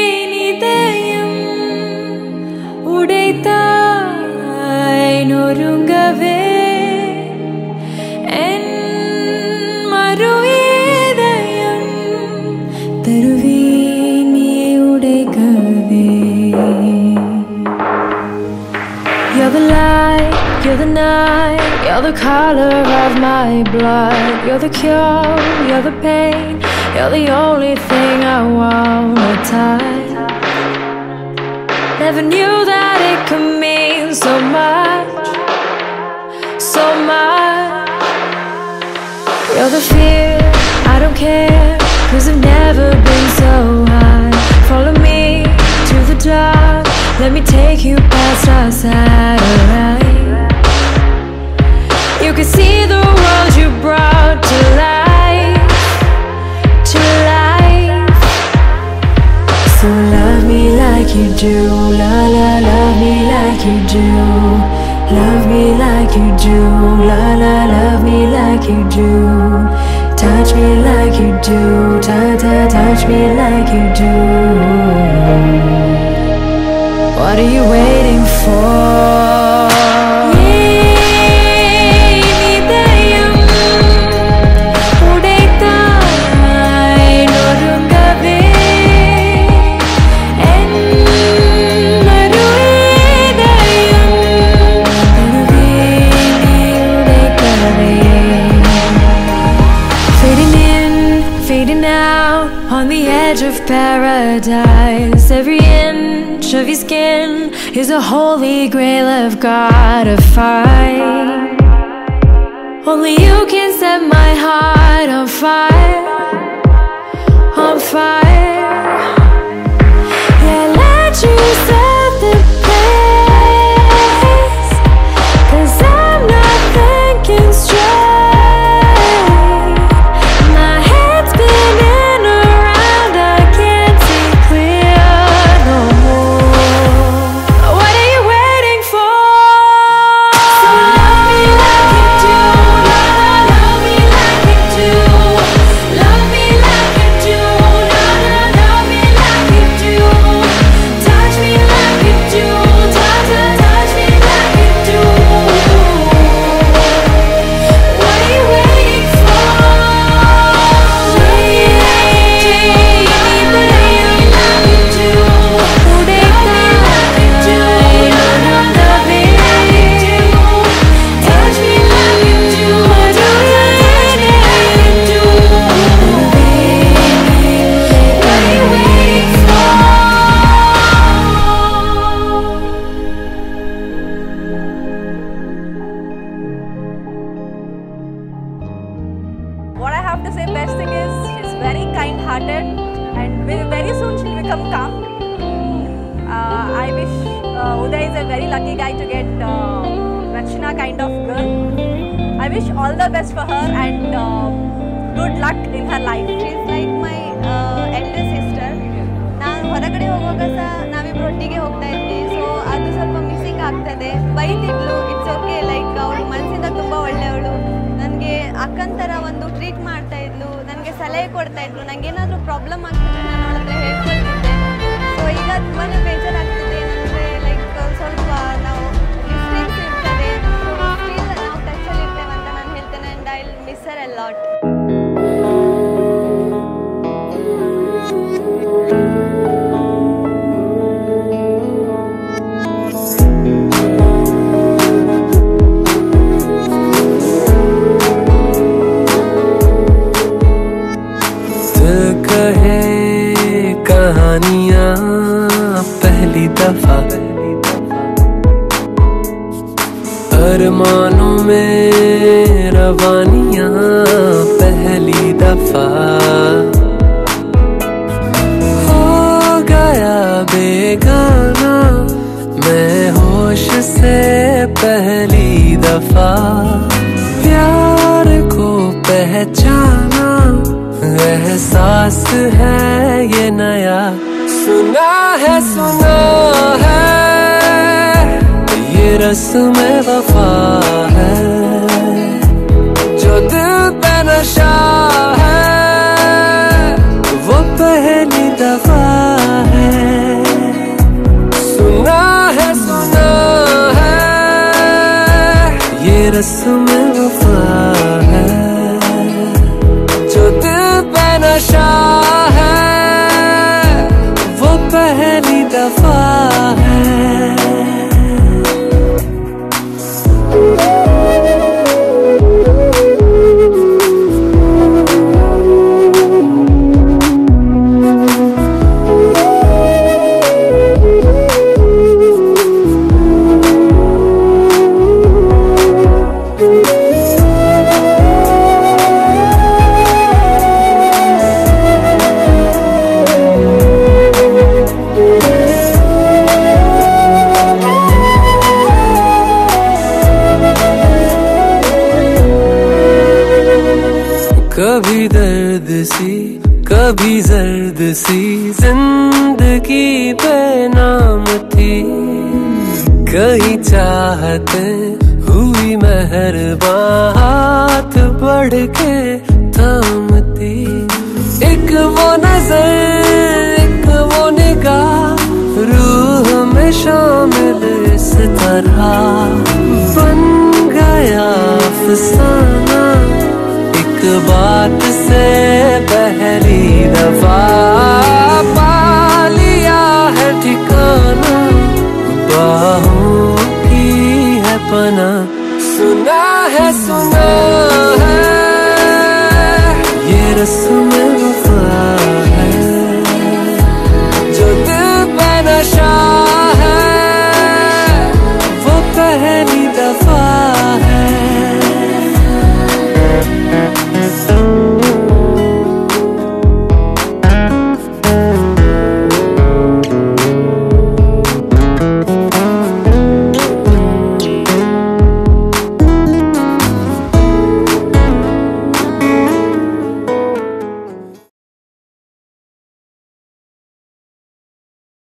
ஏனிதயம் உடைத்தாய் நொறுங்கவே என் மறு இதயம் தருவேன் நீ உடைக்கவே. You're the light, you're the night, you're the color of my blood. You're the cure, you're the pain, you're the only thing I wanna touch. Never knew that it could mean so much, so much. You're the fear, I don't care, 'cause I've never been so high. Follow me to the dark, let me take you past our satellite. You can see the world you brought to life, to life. So love me like you do, la la, love me like you do. Love me like you do, la la, love me like you do. Touch me like you do, ta ta, touch me like you do. What are you waiting for? On the edge of paradise, every inch of your skin is a holy grail I've gotta find. Only you can set my heart on fire, on fire. Yeah, let you set the pace, 'cause I'm not thinking straight. What I have to say, best thing is she's very kind-hearted, and very soon she'll become calm. I wish Uday is a very lucky guy to get Rachna kind of girl. I wish all the best for her and good luck in her life. She's like my elder sister. ನಾನು ಹೊರಗಡೆ ಹೋಗುವಾಗ ಸಹ ನಾವಿಬ್ರು ಒಟ್ಟಿಗೆ ಹೋಗ್ತಾ ಇದ್ವಿ. So ಅದು ಸ್ವಲ್ಪ ಮಿಸ್ಸಿಂಗ್ ಆಗ್ತದೆ. ಬೈತಿದ್ಲು, ಇಟ್ಸ್ ಓಕೆ, ಲೈಕ್ ಅವಳು ಮನಸ್ಸಿಂದ ತುಂಬ ಒಳ್ಳೆಯವಳು. ನನಗೆ ಅಕ್ಕನ ಥರ ಒಂದು ಟ್ರೀಟ್ ಮಾಡ್ತಾ ಇದ್ಲು, ನನಗೆ ಸಲಹೆ ಕೊಡ್ತಾ ಇದ್ಲು. ನನಗೆ ಏನಾದರೂ ಪ್ರಾಬ್ಲಮ್ ಆಗ್ತಿದ್ರೆ ನಾನು ಅವಳ ಹತ್ರ ಹೇಳ್ಕೊಳ್ತಿದ್ದೆ. ಸೊ ಈಗ ತುಂಬಾ ಬೇಜಾರಾಗ್ತಿದೆ ನನಗೆ, ಲೈಕ್ ಸ್ವಲ್ಪ ನಾವು ಡಿಸ್ಟೆನ್ಸ್ ಇರ್ತದೆ, ಸ್ಟಿಲ್ ನಾವು ಟಚಲ್ಲಿ ಇರ್ತೇವೆ ಅಂತ ನಾನು ಹೇಳ್ತೇನೆ. And I will miss Har A lot. कहानियाँ पहली दफा, अरमानों में रवानियाँ पहली दफा, हो गया बेगाना मैं होश से पहली दफा, प्यार को पहचाना एहसास है ये नया, सुना है ये रस्म वफा है, जो दिल पे नशा है रस्म वफा है, जो दिल पे नशा है, वो पहली दफा है। कभी दर्द सी कभी जर्द सी जिंदगी बेनाम थी, कहीं चाहते हुई मेहरबान हाथ बढ़ के थामती। एक वो नजर एक वो निगाह रूह में शामिल इस तरह बन गया अफसाना, बात से पहली दफा पा लिया है ठिकाना, बाहों की है पना। सुना है ये रस्म वफा है, जो दिल पे नशा है, वो पहली